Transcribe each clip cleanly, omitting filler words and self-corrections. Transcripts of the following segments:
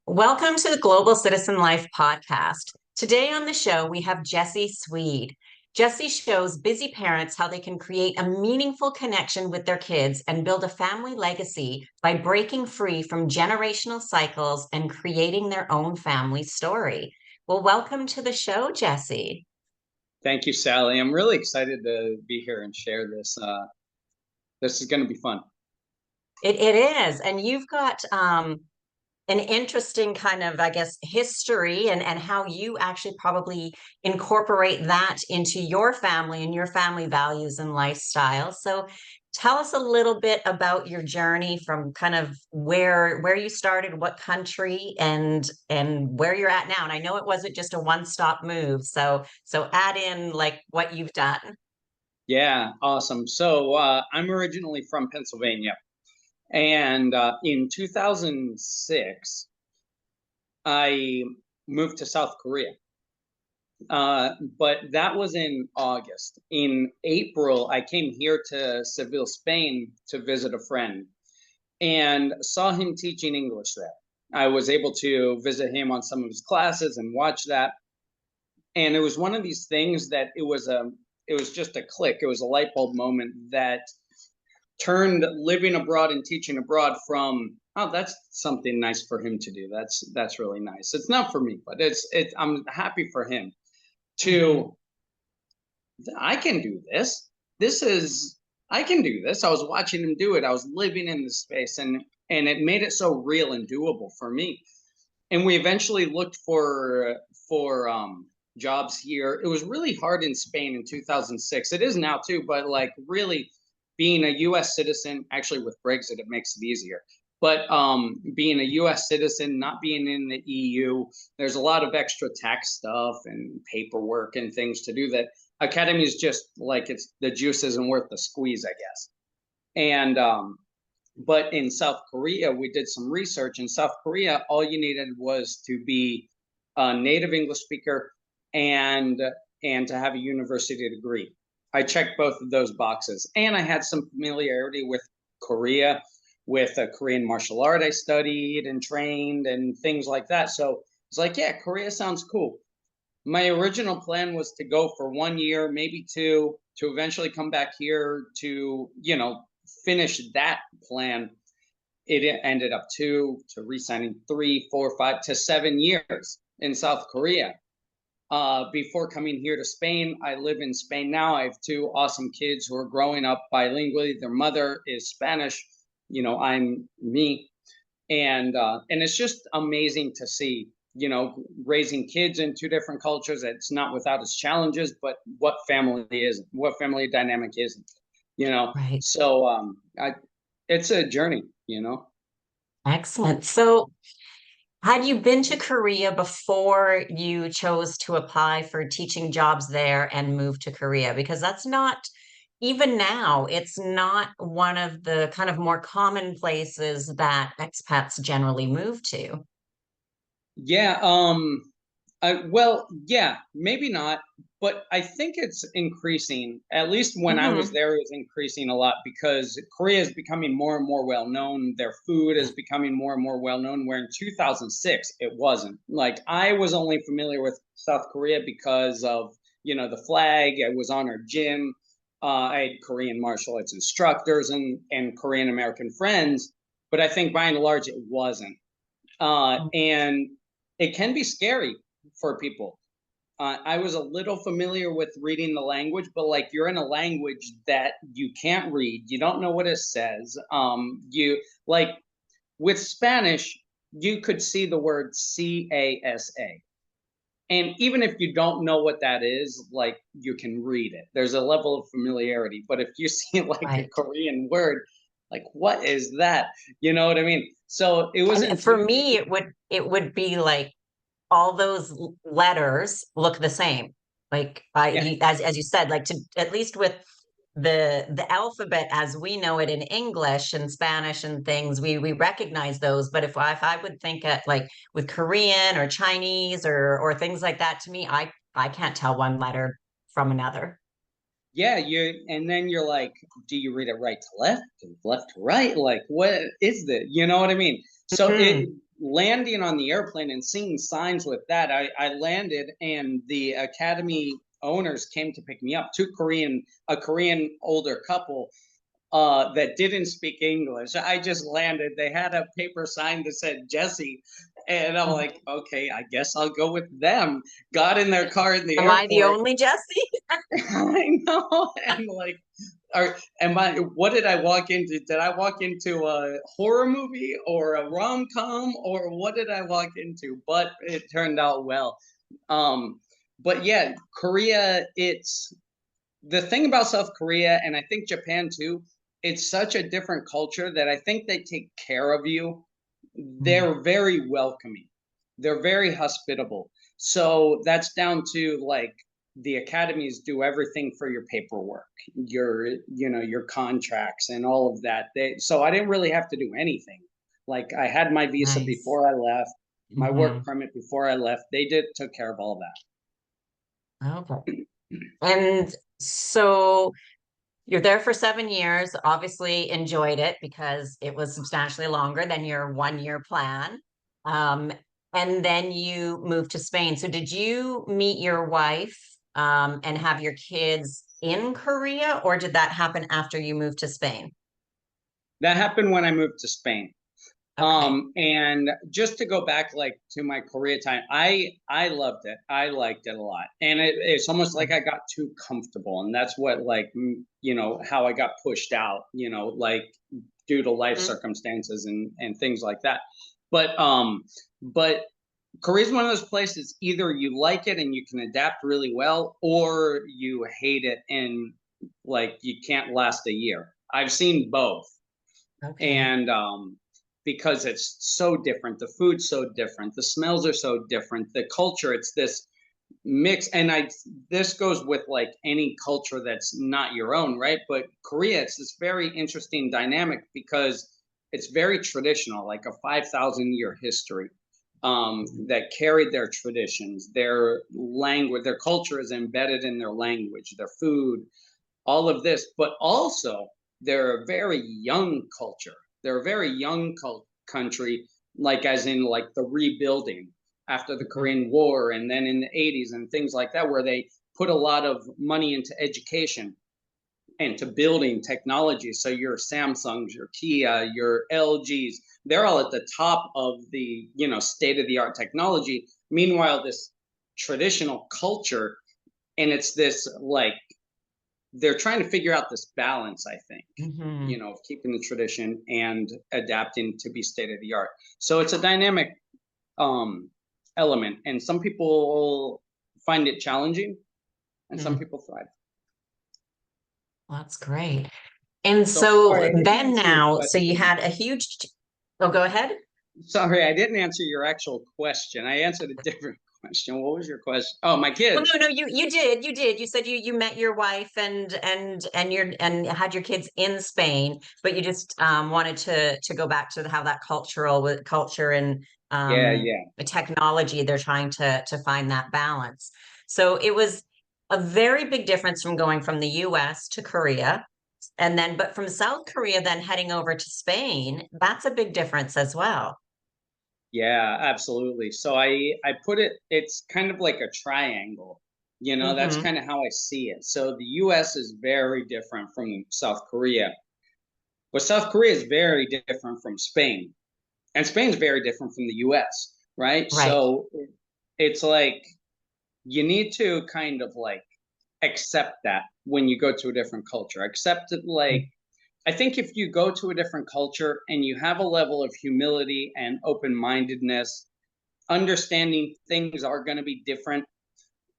Welcome to the Global Citizen Life podcast. Today on the show, we have Jessie Swede. Jessie shows busy parents how they can create a meaningful connection with their kids and build a family legacy by breaking free from generational cycles and creating their own family story. Well, welcome to the show, Jessie. Thank you, Sally. I'm really excited to be here and share this. This is going to be fun. It is. And you've got an interesting kind of, I guess, history and how you actually probably incorporate that into your family and your family values and lifestyle. So tell us a little bit about your journey from kind of where you started, what country and where you're at now. And I know it wasn't just a one-stop move. So add in like what you've done. Yeah, awesome. So I'm originally from Pennsylvania, and in 2006, I moved to South Korea. But that was in August. In April, I came here to Seville, Spain, to visit a friend, and saw him teaching English there. I was able to visit him on some of his classes and watch that. And it was one of these things that it was just a click. It was a light bulb moment that turned living abroad and teaching abroad from, oh, that's something nice for him to do. That's really nice. It's not for me, but it's I'm happy for him, Mhm. to I can do this. This is I can do this. I was watching him do it. I was living in this space, and it made it so real and doable for me. And we eventually looked for jobs here. It was really hard in Spain in 2006. It is now too, but like really being a U.S. citizen, actually with Brexit, it makes it easier. But being a U.S. citizen, not being in the EU, there's a lot of extra tax stuff and paperwork and things to do that academy is just like it's the juice isn't worth the squeeze, I guess. And but in South Korea, we did some research. In South Korea, all you needed was to be a native English speaker and and to have a university degree. I checked both of those boxes, and I had some familiarity with Korea, with a Korean martial art I studied and trained and things like that. So it's like, yeah, Korea sounds cool. My original plan was to go for 1 year, maybe two, to eventually come back here to, finish that plan. It ended up two, to re-signing 3, 4, 5 to 7 years in South Korea. Before coming here to Spain, I live in Spain now. I have two awesome kids who are growing up bilingually. Their mother is Spanish. I'm me, and it's just amazing to see, raising kids in two different cultures. It's not without its challenges, but what family dynamic isn't, Right. so it's a journey. Excellent. So had you been to Korea before you chose to apply for teaching jobs there and move to Korea? Because that's not, even now, it's not one of the kind of more common places that expats generally move to. Yeah, well, yeah, maybe not, but I think it's increasing. At least when I was Hmm. there, it was increasing a lot because Korea is becoming more and more well known. Their food is becoming more and more well known. Where in 2006, it wasn't. Like I was only familiar with South Korea because of, the flag. I was on our gym. I had Korean martial arts instructors and Korean American friends, but I think by and large, it wasn't. And it can be scary for people. I was a little familiar with reading the language, but like you're in a language that you can't read, you don't know what it says. You like with Spanish, you could see the word CASA. And even if you don't know what that is, like you can read it. There's a level of familiarity. But if you see like a Right. Korean word, like what is that? You know what I mean? So it was And for intimidating. me, it would be like all those letters look the same. Like Yeah. as you said, like to at least with the alphabet as we know it in English and Spanish and things, we recognize those. But if I would think at like with Korean or Chinese or things like that, to me, I can't tell one letter from another. Yeah, and then you're like, do you read it right to left, left to right? Like, what is that? You know what I mean? So Mhm. landing on the airplane and seeing signs with that, I landed and the academy owners came to pick me up. A Korean older couple that didn't speak English. I just landed. They had a paper sign that said Jesse. And I'm like, okay, I guess I'll go with them. Got in their car in the Am I the airport. only Jesse? I know. And like, what did I walk into? Did I walk into a horror movie or a rom-com or what did I walk into? But it turned out well. Um, but yeah, Korea, it's the thing about South Korea, and I think Japan too, it's such a different culture that I think they take care of you. Mm. They're very welcoming. They're very hospitable. So that's down to like the academies do everything for your paperwork, your contracts and all of that. So I didn't really have to do anything. Like I had my visa Nice. before I left, my work Hmm. permit before I left. They did took care of all Okay. And so you're there for 7 years, obviously enjoyed it because it was substantially longer than your 1 year plan. Um, and then you moved to Spain. So did you meet your wife, and have your kids in Korea, or did that happen after you moved to Spain? that happened when I moved to Spain. Okay. And just to go back like to my Korea time, I loved it. I liked it a lot. And it's almost like I got too comfortable. And that's what like how I got pushed out, like due to life Mhm. circumstances and things like that. But Korea is one of those places either you like it and you can adapt really well, or you hate it and like you can't last a year. I've seen both. Okay. And because it's so different, the food's so different, the smells are so different, the culture, it's this mix. And this goes with like any culture that's not your own, right? But Korea, it's this very interesting dynamic because it's very traditional, like a 5,000 year history, that carried their traditions, their language, their culture is embedded in their language, their food, all of this, but also they're a very young culture. They're a very young country, like as in like the rebuilding after the Mhm. Korean War and then in the 80s and things like that, where they put a lot of money into education and to building technology. So your Samsungs, your Kia, your LGs, they're all at the top of the, state of the art technology. Meanwhile, this traditional culture, and it's this like they're trying to figure out this balance, I think, Mhm. of keeping the tradition and adapting to be state of the art. So it's a dynamic um, element, and some people find it challenging, and some Mhm. people thrive. Well, that's great. And So so sorry, I didn't then answer your now, so you question. had a huge, oh, go ahead. Sorry, I didn't answer your actual question. I answered a different question. What was your question? Oh, my Well, kids. no, you did. You said you met your wife and had your kids in Spain, but you just wanted to go back to how that culture and Yeah, um, yeah. the technology, they're trying to find that balance. So it was a very big difference from going from the U.S. to Korea, and then but from South Korea then heading over to Spain. That's a big difference as well. Yeah, absolutely. So I put it, it's kind of like a triangle. That's Hmm. kind of how I see it. So the US is very different from South Korea, but South Korea is very different from Spain. And Spain's very different from the US, right? Right. So it's like you need to kind of like accept that when you go to a different culture. Accept it like I think if you go to a different culture and you have a level of humility and open-mindedness, understanding things are going to be different,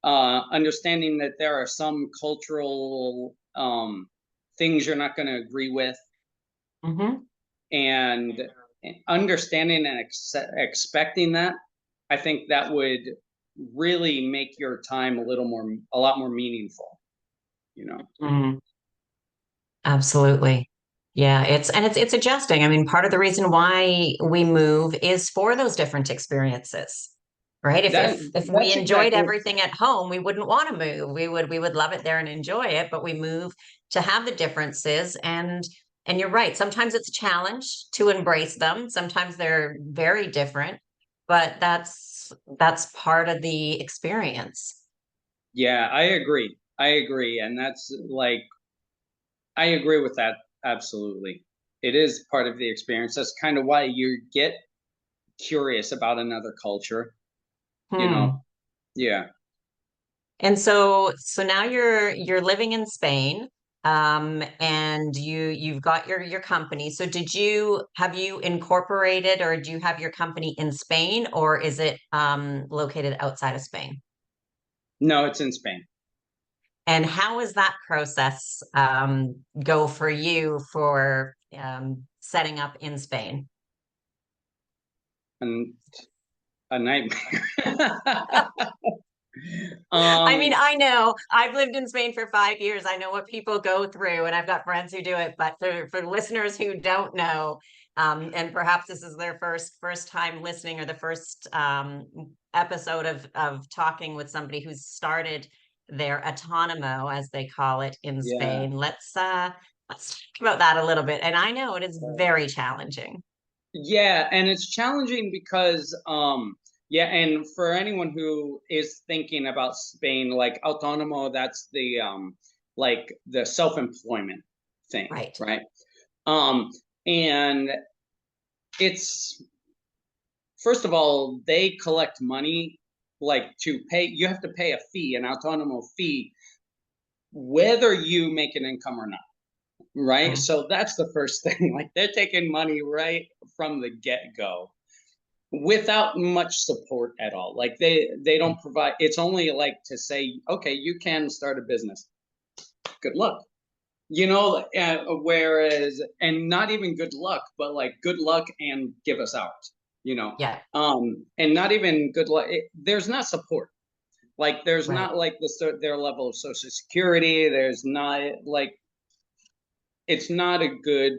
understanding that there are some cultural things you're not going to agree with, Hmm. and understanding and expecting that, I think that would really make your time a lot more meaningful. You know, Absolutely. Yeah, it's adjusting. I mean, part of the reason why we move is for those different experiences, right? If that if we that's enjoyed exactly everything at home, we wouldn't want to move. We would love it there and enjoy it, but we move to have the differences And you're right. Sometimes it's a challenge to embrace them. Sometimes they're very different, but that's part of the experience. Yeah, I agree. I agree. And that's like, I agree with that. Absolutely. It is part of the experience. That's kind of why you get curious about another culture, you know? Hmm. Yeah. And so now you're living in Spain, and you've got your company. So have you incorporated, or do you have your company in Spain, or is it located outside of Spain? No, it's in Spain. And how is that process go for you for setting up in Spain? And a nightmare. I mean, um, I know I've lived in Spain for 5 years. I know what people go through, and I've got friends who do it. But for listeners who don't know, and perhaps this is their first time listening, or the first episode of talking with somebody who's started their autonomo, as they call it in yeah. Spain. Let's talk about that a little bit. And I know it is very challenging. Yeah, and it's challenging because yeah, and for anyone who is thinking about Spain, like autonomo, that's the like the self-employment thing, Right. right? Um and it's first of all, they collect money like to pay, you have to pay a fee, an autonomo fee, whether you make an income or not, right? Mm. So that's the first thing. Like they're taking money right from the get-go without much support at all. Like they don't provide, it's only like to say, okay, you can start a business. Good luck. Whereas, and not even good luck, but like good luck and give us ours, you know. Yeah. And not even good luck. There's not support. Like there's Right. not like their level of social security. There's not like, it's not a good,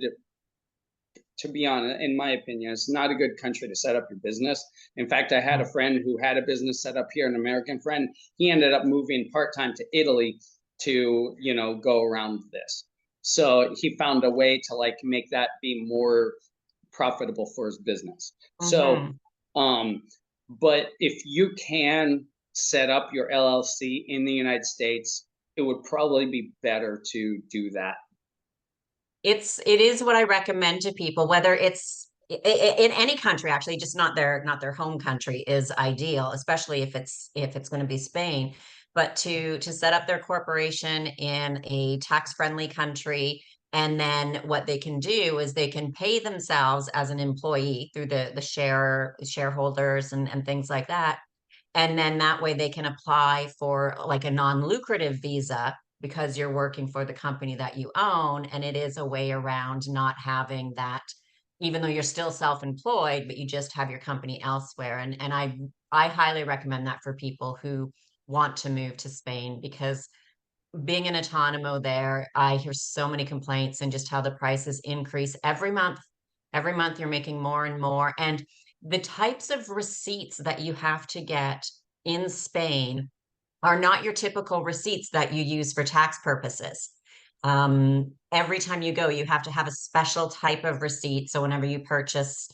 to be honest, in my opinion, it's not a good country to set up your business. In fact, I had a Mm. friend who had a business set up here, an American friend. He ended up moving part time to Italy to, go around this. So he found a way to like make that be more profitable for his business. So, Hmm. um, but if you can set up your LLC in the United States, it would probably be better to do that. It is what I recommend to people, whether it's in any country, actually, just not their home country is ideal, especially if it's going to be Spain. But to set up their corporation in a tax-friendly country, and then what they can do is they can pay themselves as an employee through the shareholders and things like that. And then that way they can apply for like a non-lucrative visa because you're working for the company that you own. And it is a way around not having that, even though you're still self-employed, but you just have your company elsewhere. And I highly recommend that for people who want to move to Spain, because being an autonomo there, I hear so many complaints and just how the prices increase every month. Every month you're making more and more. And the types of receipts that you have to get in Spain are not your typical receipts that you use for tax purposes. Every time you go, you have to have a special type of receipt. So whenever you purchase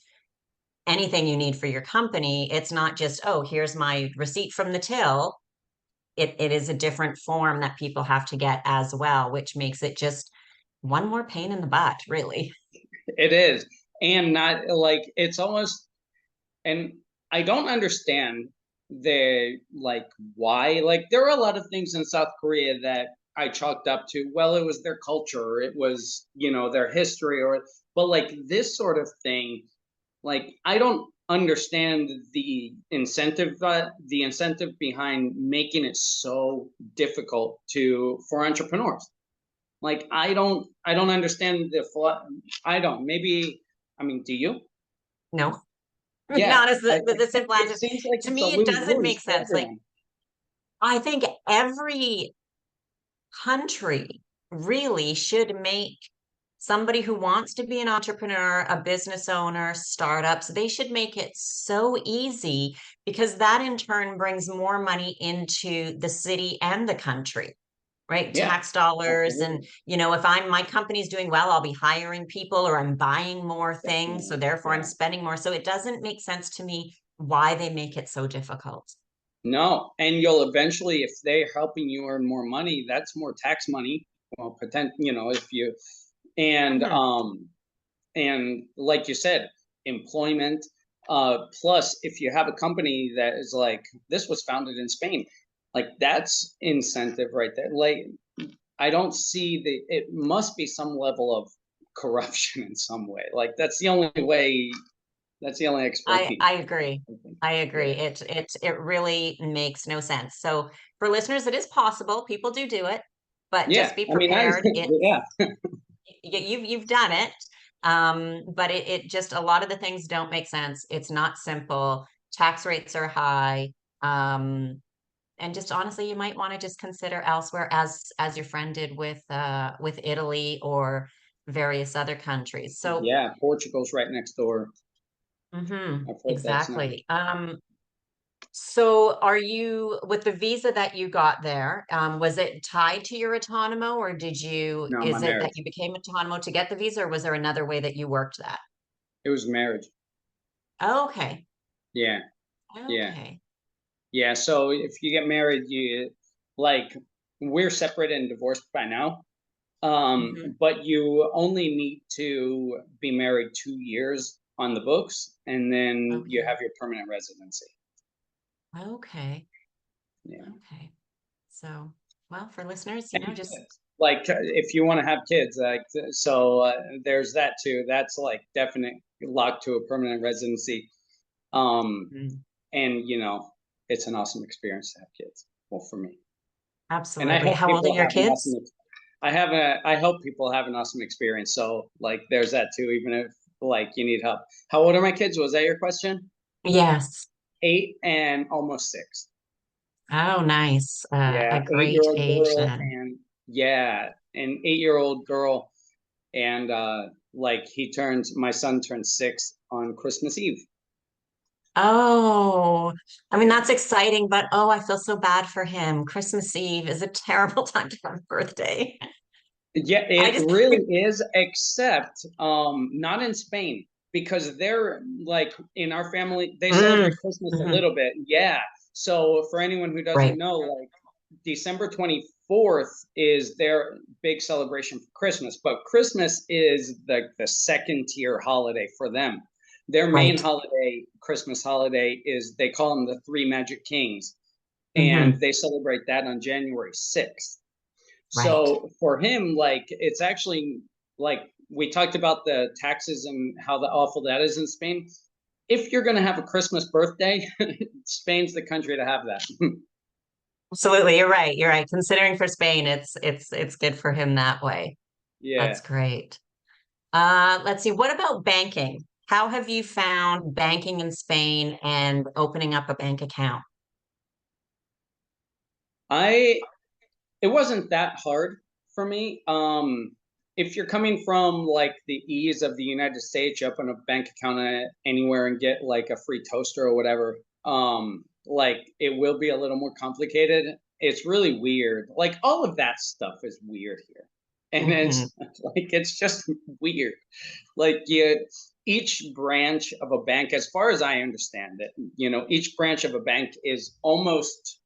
anything you need for your company, it's not just, oh, here's my receipt from the till. It is a different form that people have to get as well, which makes it just one more pain in the butt, really. It is. And not like, it's almost, and I don't understand the like why. Like there are a lot of things in South Korea that I chalked up to, well, it was their culture, it was, their history, or but like this sort of thing, like I don't understand the incentive behind making it so difficult to for entrepreneurs. Like I don't understand I don't. Maybe, I mean, do you? No, to be Yeah, honest, the simple it answer seems like to it's a me, it lose doesn't lose make for sense. Like, everyone. I think every country really should make somebody who wants to be an entrepreneur, a business owner, startups, they should make it so easy, because that in turn brings more money into the city and the country. right? Yeah, Tax dollars. And, absolutely. if my company's doing well, I'll be hiring people or I'm buying more things. So Definitely. therefore I'm Yeah. spending more. So it doesn't make sense to me why they make it so difficult. No, and you'll eventually, if they're helping you earn more money, that's more tax money. Well, if you and Hmm. like you said, employment. Plus, if you have a company that is like this was founded in Spain, like that's incentive right there. Like I don't see it must be some level of corruption in some way. Like that's the only way. That's the only I explanation. I agree. I think. I agree. Yeah. It really makes no sense. So for listeners, it is possible. People do it, but Yeah. just be I mean, prepared. yeah. You've done it. But it just a lot of the things don't make sense. It's not simple. Tax rates are high. Um, and just honestly, you might want to just consider elsewhere as your friend did with Italy or various other countries. So Yeah. Portugal's right next door. I've heard that's nice. exactly. So are you with the visa that you got there, was it tied to your autonomo or No, my is it that marriage. you became autonomo to get the visa or was there another way that you worked that? It was marriage. Okay. Yeah. Yeah. Okay. Yeah. So if you get married, like we're separate and divorced by now. Hmm. But you only need to be married 2 years on the books, and then you Okay. have your permanent residency. Okay. Yeah. Okay. So, well, for listeners, And just kids. Like if you want to have kids, there's that too. That's like definite lock to a permanent residency. Um, mm, and it's an awesome experience to have kids. Well, for me, and I absolutely. hope How old are people your have an kids? awesome. I hope people have an awesome experience. So like, there's that too. Even if like you need help. How old are my kids? Was that your question? Yes. 8 and almost 6. Oh, nice. A Yeah, great 8-year-old age girl then. and yeah, an 8-year-old girl and like my son turns 6 on Christmas Eve. Oh, I mean, Yeah. that's exciting, but oh, I feel so bad for him. Christmas Eve is a terrible time to have a birthday. Yeah, I it just, really is, except not in Spain because they're like in our family, they mm, celebrate Christmas a mhm, little bit. Yeah. So for anyone who doesn't right, know, like December 24th is their big celebration for Christmas, but Christmas is the second tier holiday for them. Their main right. holiday, Christmas holiday, is they call them the Three Magic Kings, and Hmm. they celebrate that on January 6th. Right. So for him, like it's actually like we talked about the taxes and how awful that is in Spain. If you're going to have a Christmas birthday, Spain's the country to have that. Absolutely. You're right. You're right. Considering for Spain, it's good for him that way. Yeah. That's great. Let's see. What about banking? How have you found banking in Spain and opening up a bank account? I It wasn't that hard for me. If you're coming from like the ease of the United States, you open a bank account anywhere and get like a free toaster or whatever. Like it will be a little more complicated. It's really weird. Like all of that stuff is weird here. And Hmm. it's like it's just weird. Like each branch of a bank, as far as I understand it, each branch of a bank is almost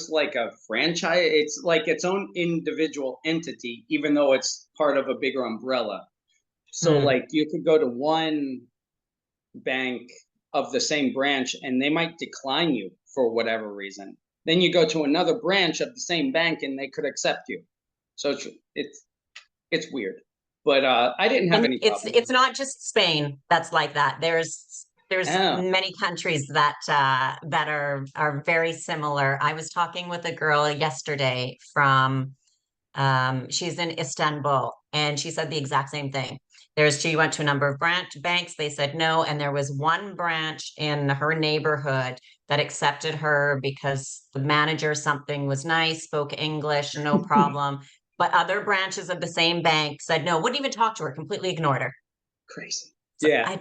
like a franchise. It's like its own individual entity, even though it's part of a bigger umbrella. So, Hmm. like, you could go to one bank of the same branch and they might decline you for whatever reason. Then you go to another branch of the same bank and they could accept you. So it's weird, but I didn't have And any it's problem. not just Spain that's like that. There's Oh, many countries that are very similar. I was talking with a girl yesterday from she's in Istanbul, and she said the exact same thing. She went to a number of banks. They said no, and there was one branch in her neighborhood that accepted her because the manager or something was nice, spoke English, no problem. But other branches of the same bank said no, wouldn't even talk to her, completely ignored her. crazy. So Yeah,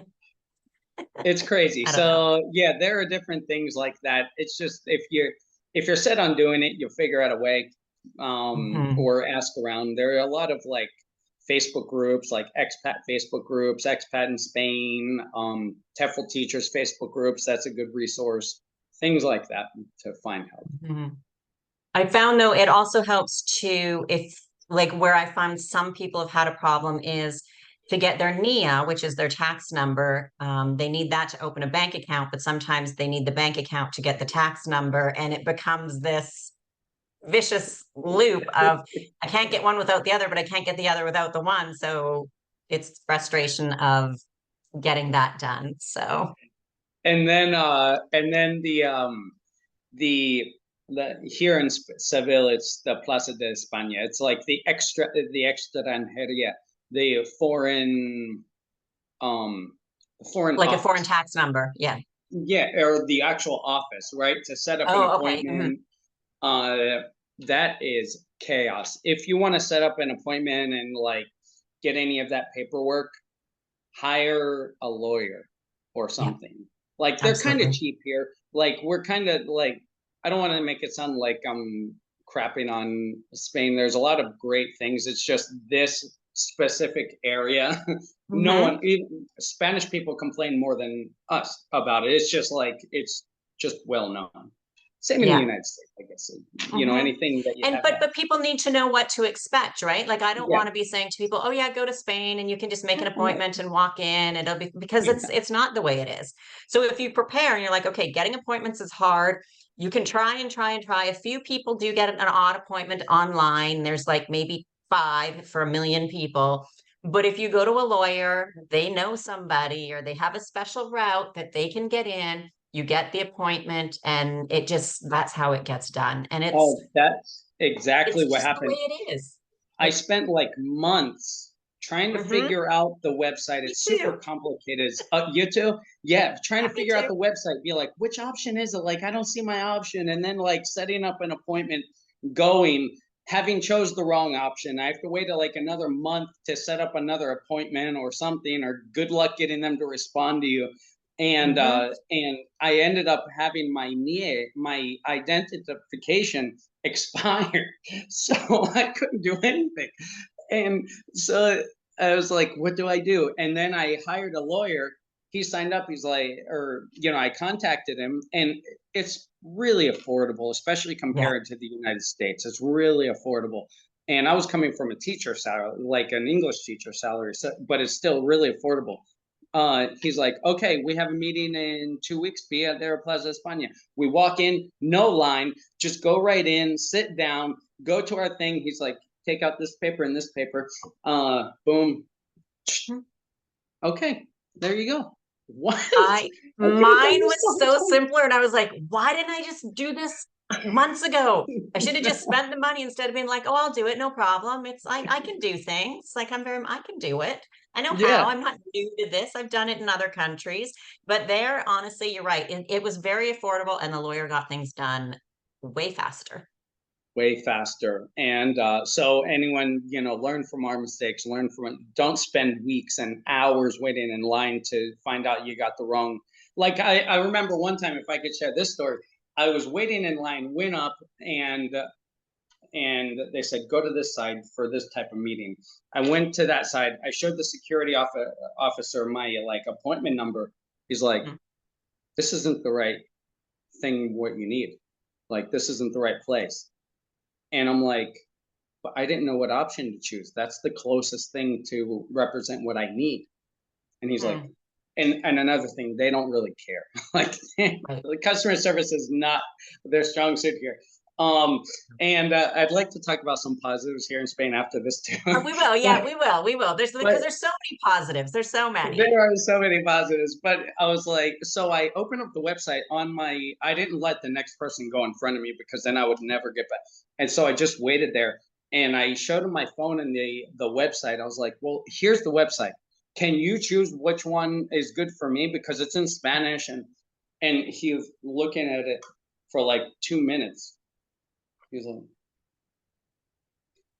it's crazy. I don't know. So yeah, there are different things like that. It's just if you're set on doing it, you'll figure out a way. Mhm. or ask around. There are a lot of like Facebook groups, like expat Facebook groups, expat in Spain, TEFL teachers Facebook groups. That's a good resource. Things like that to find help. Mhm. I found though it also helps to if like where I find some people have had a problem is to get their NIA, which is their tax number. They need that to open a bank account, but sometimes they need the bank account to get the tax number, and it becomes this vicious loop of I can't get one without the other, but I can't get the other without the one. So it's frustration of getting that done. So And then the here in Seville, it's the Plaza de España. It's like the extranjería, the um foreign like a foreign office. tax number. Yeah. Yeah, or the actual office, right? To set up an Oh, okay. appointment. Uh, that is chaos. If you want to set up an appointment and like get any of that paperwork, hire a lawyer or Yeah, something. Like they're kind of absolutely. cheap here. Like we're kind of like I don't want to make it sound like I'm crapping on Spain. There's a lot of great things. It's just this specific area. No Hmm. one, even Spanish people complain more than us about it. It's just like it's just well known. Same in the Yeah. United States, I guess. Hmm. Anything that you And have that. but people need to know what to expect, right? Like I don't Yeah, want to be saying to people, "Oh yeah, go to Spain and you can just make an no, appointment and walk in and it'll be," because yeah. it's not the way it is. So if you prepare and you're like, "Okay, getting appointments is hard." You can try and try and try. A few people do get an odd appointment online. There's like maybe five for a million people. But if you go to a lawyer, they know somebody or they have a special route that they can get in, you get the appointment and it just that's how it gets done. And Oh, that's exactly it's what just the way happened. it is. I Like, spent like months trying to mm-hmm, figure out the website. me It's super too. complicated. You too? Yeah, trying Yeah, to me figure out too. the website. Be like, which option is it? Like, I don't see my option. And then like setting up an appointment, going, having chose the wrong option. I have to wait like another month to set up another appointment or something. Or good luck getting them to respond to you. Mm-hmm. And I ended up having my NIE, my identification expired, so I couldn't do anything. And so I was like, what do I do? And then I hired a lawyer. He signed up. He's like, or, I contacted him, and it's really affordable, especially Yeah. compared to the United States. It's really affordable. And I was coming from a teacher salary, like an English teacher salary, so, but it's still really affordable. He's like, okay, we have a meeting in 2 weeks. Be at there at Plaza España. We walk in, no line, just go right in, sit down, go to our thing. He's like, take out this paper and this paper. Boom. Mhm. Okay, there you go. What? I I could have done mine this was so the simpler, and I was like, why didn't I just do this months ago? I should have just whole spent the money instead of being like, oh, I'll do it, no problem. It's like I can do things. Like I can do it. I know time. how. Yeah, I'm not new to this. I've done it in other countries. But there, honestly, you're right. It was very affordable, and the lawyer got things done way faster. way faster. And so anyone, learn from our mistakes, learn from it. Don't spend weeks and hours waiting in line to find out you got the wrong. Like I remember one time, if I could share this story, I was waiting in line, went up, and they said go to this side for this type of meeting. I went to that side. I showed the security officer my like appointment number. He's like, Mhm. this isn't the right thing. What you need, like this isn't the right place. And I'm like, but I didn't know what option to choose. That's the closest thing to represent what I need. And he's like, Hmm. and another thing, they don't really care. Like Right. the customer service is not their strong suit here. Um, and I'd like to talk about some positives here in Spain after this too. We will. Yeah, but we will. We will. There's but because there's so many positives. There's so many. there are so many positives. But I was like, so I opened up the website on my. I didn't let the next person go in front of me because then I would never get back. And so I just waited there, and I showed him my phone and the website. I was like, well, here's the website. Can you choose which one is good for me because it's in Spanish and he was looking at it for like 2 minutes. He was like,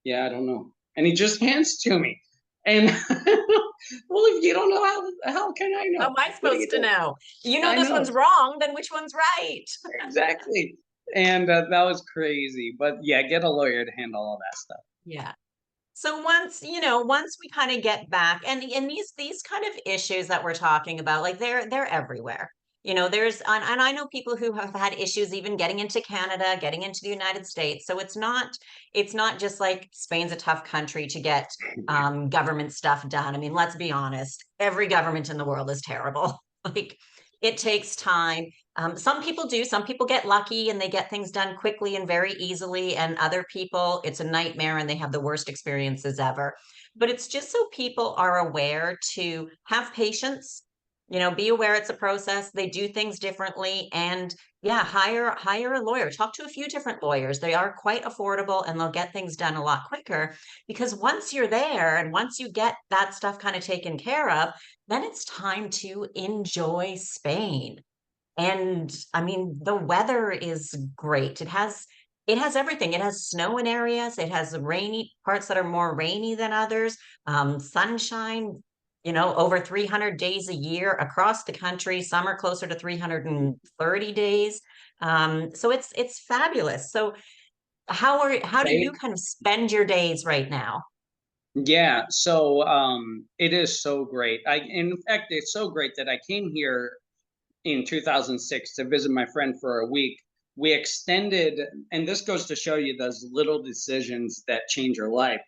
yeah, I don't know. And he just hands to me. And well, if you don't know how can I How know? am I What are you supposed to doing? know? You know I this one's know wrong, then which one's right? exactly. And that was crazy. But yeah, get a lawyer to handle all that stuff. Yeah. So once, once we kind of get back and these kind of issues that we're talking about, like they're everywhere. There's and I know people who have had issues even getting into Canada, getting into the United States. So it's not just like Spain's a tough country to get government stuff done. I mean, let's be honest, every government in the world is terrible. Like it takes time. Some people do. Some people get lucky and they get things done quickly and very easily. And other people, it's a nightmare and they have the worst experiences ever. But it's just so people are aware to have patience, be aware it's a process. They do things differently. And yeah, hire a lawyer. Talk to a few different lawyers. They are quite affordable and they'll get things done a lot quicker because once you're there and once you get that stuff kind of taken care of, then it's time to enjoy Spain. And I mean, the weather is great. It has everything. It has snow in areas. It has rainy parts that are more rainy than others. Sunshine, over 300 days a year across the country. Some are closer to 330 days. So it's fabulous. So how do you They, kind of spend your days right now? yeah, so it is so great. In fact, it's so great that I came here in 2006 to visit my friend for a week. We extended, and this goes to show you those little decisions that change your life.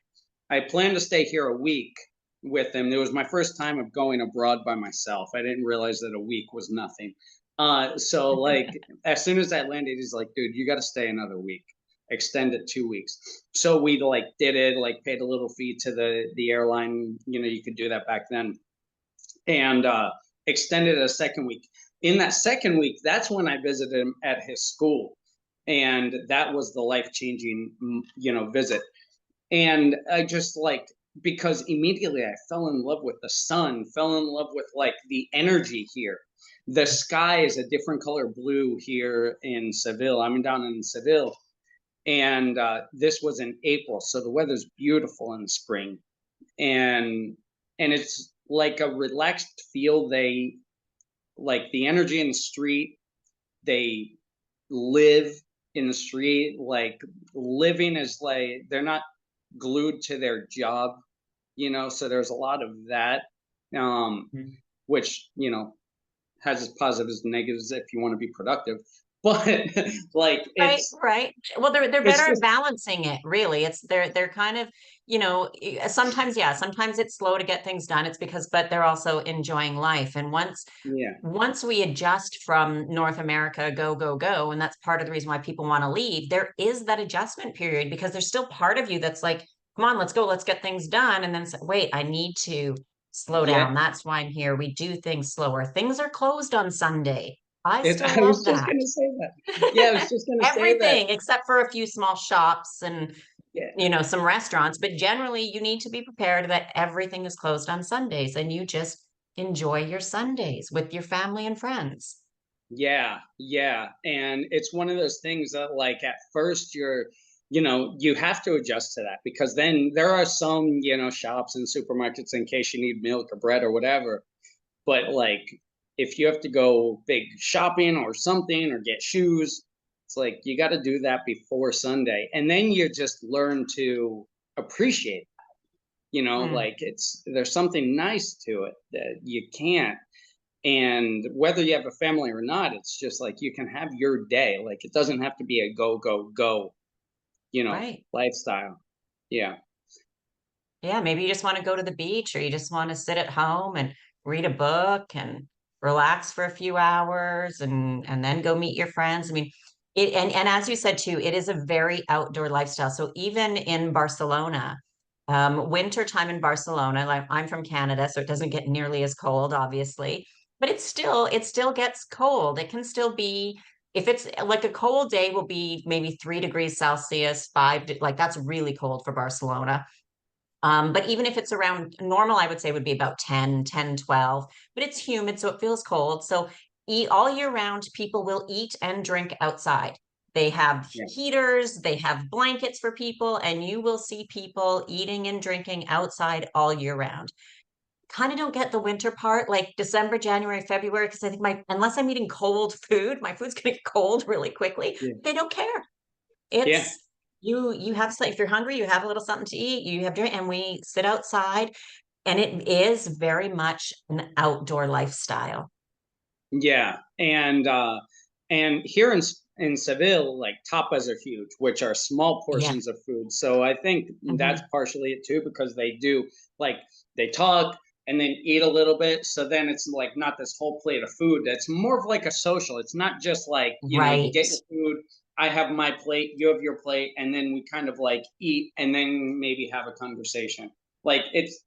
I planned to stay here a week with him. It was my first time of going abroad by myself. I didn't realize that a week was nothing. So like as soon as I landed, he's like, dude, you got to stay another week. Extend it 2 weeks. So we like did it, like paid a little fee to the airline. You could do that back then, and extended a second week. In that second week, that's when I visited him at his school, and that was the life changing, visit. And I just like, because immediately I fell in love with the sun, fell in love with like the energy here. The sky is a different color blue here in Seville. I'm down in Seville, and this was in April, so the weather's beautiful in the spring, and it's like a relaxed feel. They like the energy in the street. They live in the street. Like living is like they're not glued to their job, so there's a lot of that, um, Mhm. which has its positives and negatives if you want to be productive. But like Right, right. Well, they're better it's at just balancing it, really. They're kind of, sometimes, yeah, sometimes it's slow to get things done. It's because, but they're also enjoying life. And yeah, once we adjust from North America, go, go, go, and that's part of the reason why people want to leave, there is that adjustment period because there's still part of you that's like, come on, let's go, let's get things done. And then say, wait, I need to slow yeah. down. That's why I'm here. We do things slower. Things are closed on Sunday. I It's still I was love just that. gonna say that. Yeah, I was just gonna say that. Everything except for a few small shops and Yeah, some restaurants, but generally you need to be prepared that everything is closed on Sundays and you just enjoy your Sundays with your family and friends. yeah, yeah. And it's one of those things that like at first you have to adjust to that, because then there are some, shops and supermarkets in case you need milk or bread or whatever. But like if you have to go big shopping or something or get shoes, it's like you got to do that before Sunday. And then you just learn to appreciate, Mm, like there's something nice to it that you can't. And whether you have a family or not, it's just like you can have your day. Like it doesn't have to be a go, go, go, right. lifestyle. Yeah. Yeah, maybe you just want to go to the beach or you just want to sit at home and read a book and relax for a few hours and then go meet your friends. I mean, and as you said too, it is a very outdoor lifestyle. So even in Barcelona, winter time in Barcelona, like I'm from Canada, so it doesn't get nearly as cold, obviously, but it still gets cold. It can still be if it's like a cold day will be maybe 3 degrees Celsius, like that's really cold for Barcelona. But even if it's around normal, I would say would be about 10, 12. But it's humid, so it feels cold. So eat all year round, people will eat and drink outside. They have Yeah. heaters, they have blankets for people, and you will see people eating and drinking outside all year round. kind of don't get the winter part, like December, January, February, because I think unless I'm eating cold food, my food's gonna get cold really quickly. Yeah. They don't care. Yeah. It's you have if you're hungry, you have a little something to eat, you have drink, and we sit outside, and it is very much an outdoor lifestyle. Yeah, and here in Seville, like tapas are huge, which are small Yeah. portions of food. So I think that's Hmm. partially it too, because they do like they talk and then eat a little bit. So then it's like not this whole plate of food. It's more of like a social. It's not just like, you Right. get your food, I have my plate, you have your plate, and then we kind of like eat and then maybe have a conversation. Like it's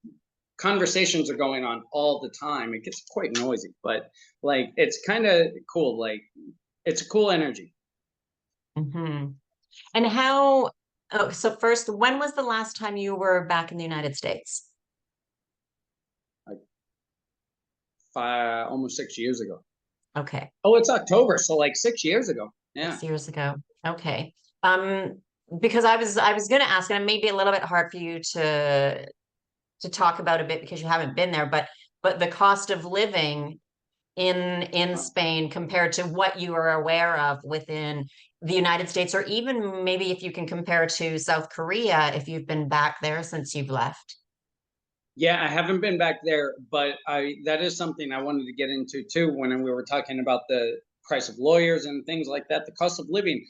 conversations are going on all the time. It gets quite noisy, but like it's kind of cool. Like it's a cool energy. Hmm. And how, oh, so first, when was the last time you were back in the United States? Like 5, almost 6 years ago. Okay. Oh, it's October, so like 6 years ago. Yeah. 6 years ago. Okay. Um, because I was gonna ask, and it may be a little bit hard for you to talk about a bit because you haven't been there, but the cost of living in Spain compared to what you are aware of within the United States, or even maybe if you can compare to South Korea if you've been back there since you've left. Yeah, I haven't been back there, but I that is something I wanted to get into too when we were talking about the price of lawyers and things like that, the cost of living.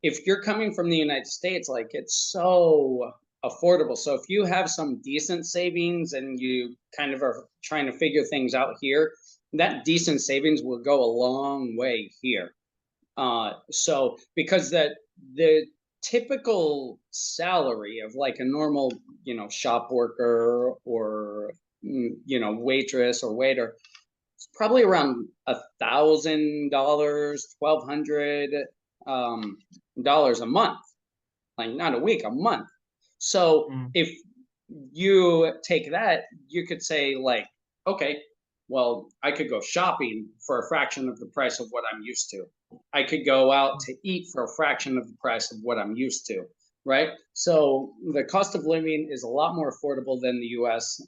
If you're coming from the United States, like it's so affordable. So if you have some decent savings and you kind of are trying to figure things out here, that decent savings will go a long way here. So because the typical salary of like a normal, shop worker or waitress or waiter, it's probably around $1,000, $1,200 a month, like not a week, a month. So Mm. if you take that, you could say like, okay, well, I could go shopping for a fraction of the price of what I'm used to. I could go out to eat for a fraction of the price of what I'm used to, right? So the cost of living is a lot more affordable than the U.S.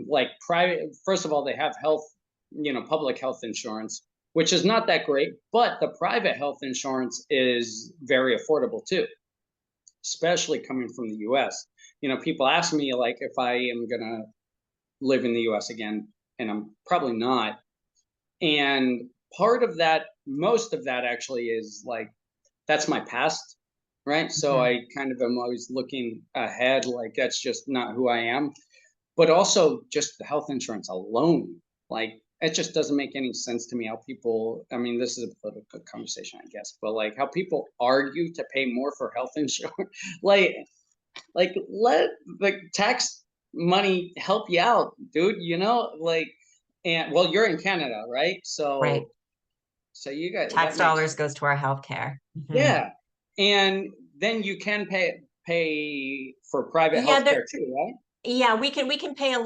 Like private, first of all, they have health, public health insurance, which is not that great, but the private health insurance is very affordable too, especially coming from the US. People ask me like if I am gonna live in the US again, and I'm probably not. And part of that, most of that actually is like that's my past, right? So Mhm. I kind of am always looking ahead, like that's just not who I am. But also just the health insurance alone, like it just doesn't make any sense to me how people, I mean, this is a political conversation, I guess, but like how people argue to pay more for health insurance. like let the tax money help you out, dude, like, and well, you're in Canada, right? Right. So you got Tax that makes, dollars goes to our healthcare. Mhm. yeah. And then you can pay for private Yeah, health care too, right? yeah, we can pay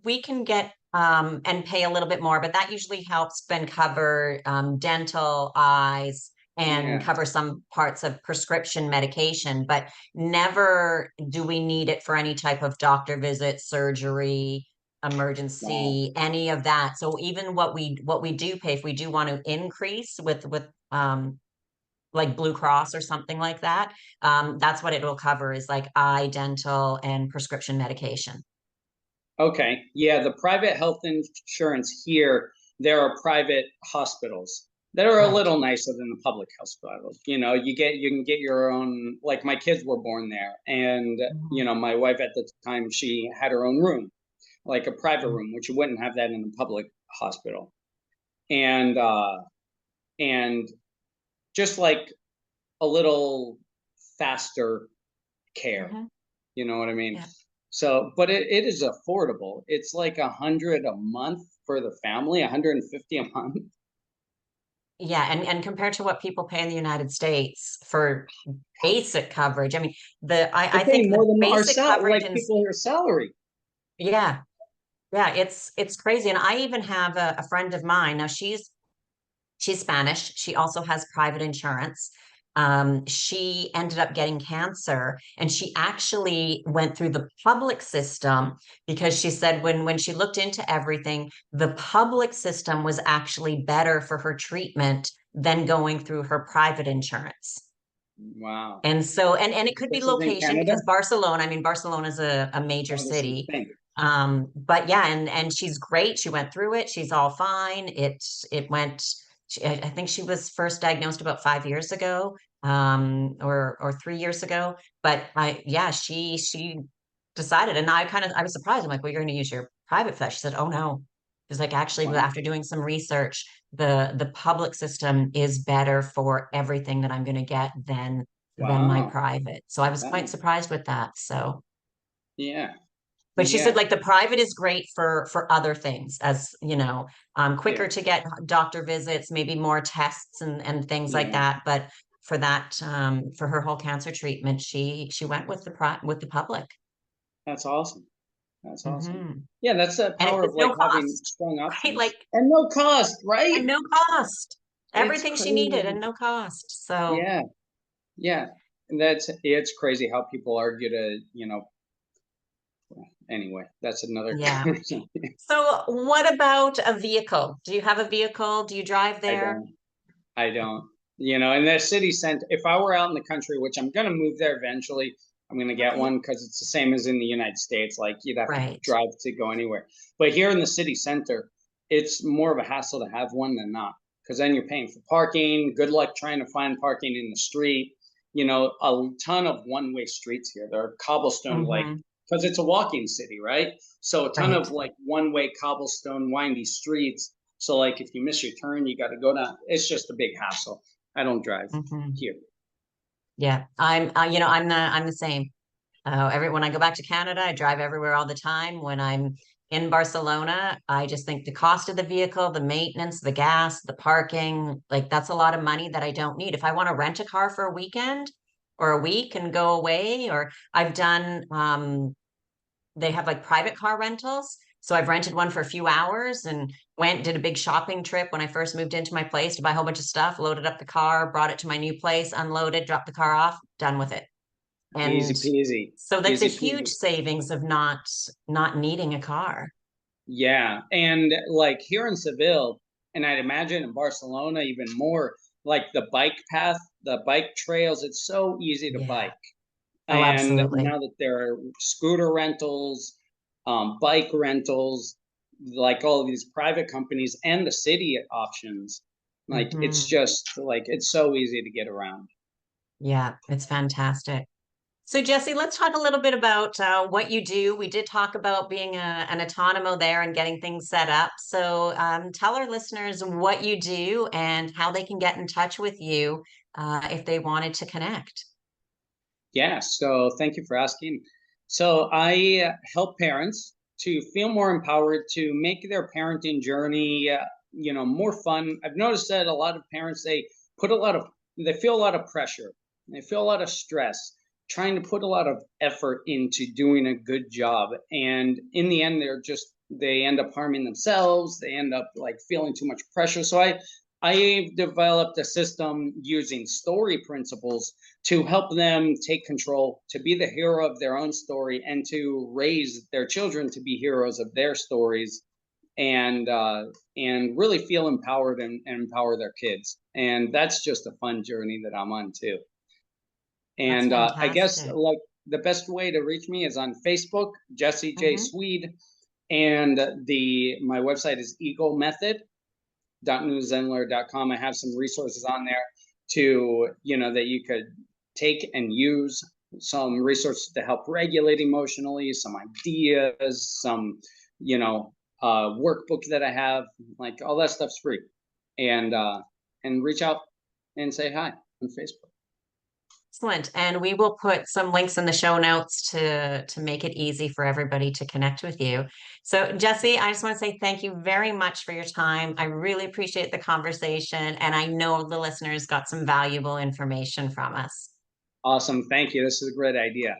we can get and pay a little bit more, but that usually helps then cover dental, eyes, and Yeah. cover some parts of prescription medication, but never do we need it for any type of doctor visit, surgery, Wow. emergency, any of that. So even what we do pay, if we do want to increase with like Blue Cross or something like that, that's what it will cover is like eye, dental, and prescription medication. Okay. Yeah, the private health insurance here, there are private hospitals that are a Right. little nicer than the public hospitals. You can get your own, like my kids were born there, and Mhm. my wife at the time, she had her own room, like a private room, which you wouldn't have that in a public hospital. And and just like a little faster care. Mhm. You know what I mean? Yeah. So, but it is affordable. It's like 100 a month for the family, 150 a month. Yeah, and compared to what people pay in the United States for basic coverage, I mean, We're I think paying more the than our basic coverage like in people are salary. yeah, yeah, it's crazy. And I even have a friend of mine. Now she's Spanish. She also has private insurance. she ended up getting cancer, and she actually went through the public system because she said when she looked into everything, the public system was actually better for her treatment than going through her private insurance. Wow. And so, and it could be This is in location Canada? because Barcelona, I mean, Barcelona is a major Oh, this is city. thing. But yeah, and she's great. She went through it. She's all fine. It went, I think she was first diagnosed about 5 years ago, or 3 years ago. But yeah, she decided, and I was surprised. I'm like, well, you're going to use your private for that. She said, oh no. She's like, actually, Wow. after doing some research, the public system is better for everything that I'm going to get than my Wow. private. So I was That quite makes, surprised with that. So, yeah. but she said Yeah. like the private is great for other things, as you know, Yeah. quicker to get doctor visits, maybe more tests and things like Yeah. that. But for that, for her whole cancer treatment, she went with with the public. That's awesome. That's awesome. Hmm. Yeah, that's the And power of it's like no having cost, strong right? options Like, and no cost, right? and no cost. It's Everything she needed crazy. and no cost. So Yeah. Yeah. And it's crazy how people argue to, anyway, that's another yeah. conversation. So what about a vehicle? Do you have a vehicle? Do you drive I there? don't. I don't. In the city center, if I were out in the country, which I'm gonna move there eventually, I'm gonna get Okay. one because it's the same as in the United States. Like you'd have to Right. drive to go anywhere. But here in the city center, it's more of a hassle to have one than not. Because then you're paying for parking. Good luck trying to find parking in the street. A ton of one-way streets here. There are cobblestone like Hmm. because it's a walking city, right? So a ton Right. of like one-way cobblestone windy streets, so like if you miss your turn, you got to go down. It's just a big hassle. I don't drive Hmm. here. Yeah. I'm the same. When I go back to Canada, I drive everywhere all the time. When I'm in Barcelona, I just think the cost of the vehicle, the maintenance, the gas, the parking, like that's a lot of money that I don't need. If I want to rent a car for a weekend or a week and go away, or I've done, they have like private car rentals. So I've rented one for a few hours and did a big shopping trip when I first moved into my place to buy a whole bunch of stuff, loaded up the car, brought it to my new place, unloaded, dropped the car off, done with it. Easy And peasy. so that's a Easy huge peasy. savings of not needing a car. Yeah. And like here in Seville, and I'd imagine in Barcelona even more, like the bike path, the bike trails, it's so easy to Yeah. bike. Oh, And absolutely. now that there are scooter rentals, bike rentals, like all of these private companies and the city options, like it's Hmm. just like it's so easy to get around. Yeah, it's fantastic. So, Jesse, let's talk a little bit about what you do. We did talk about being an autonomo there and getting things set up. So, tell our listeners what you do and how they can get in touch with you if they wanted to connect. Yeah, so thank you for asking. So I help parents to feel more empowered to make their parenting journey, more fun. I've noticed that a lot of parents put a lot of they feel a lot of pressure, they feel a lot of stress, trying to put a lot of effort into doing a good job, and in the end, they end up harming themselves. They end up like feeling too much pressure. So I've developed a system using story principles to help them take control, to be the hero of their own story, and to raise their children to be heroes of their stories, and really feel empowered and empower their kids. And that's just a fun journey that I'm on too. That's And I guess fantastic. like the best way to reach me is on Facebook, Jesse J Hmm. Swede, and the my website is eaglemethod.newzenler.com. I have some resources on there to that you could take and use, some resources to help regulate emotionally, some ideas, some workbook that I have, like all that stuff's free, and reach out and say hi on Facebook. Excellent. And we will put some links in the show notes to make it easy for everybody to connect with you. So, Jesse, I just want to say thank you very much for your time. I really appreciate the conversation, and I know the listeners got some valuable information from us. Awesome, thank you. This is a great idea.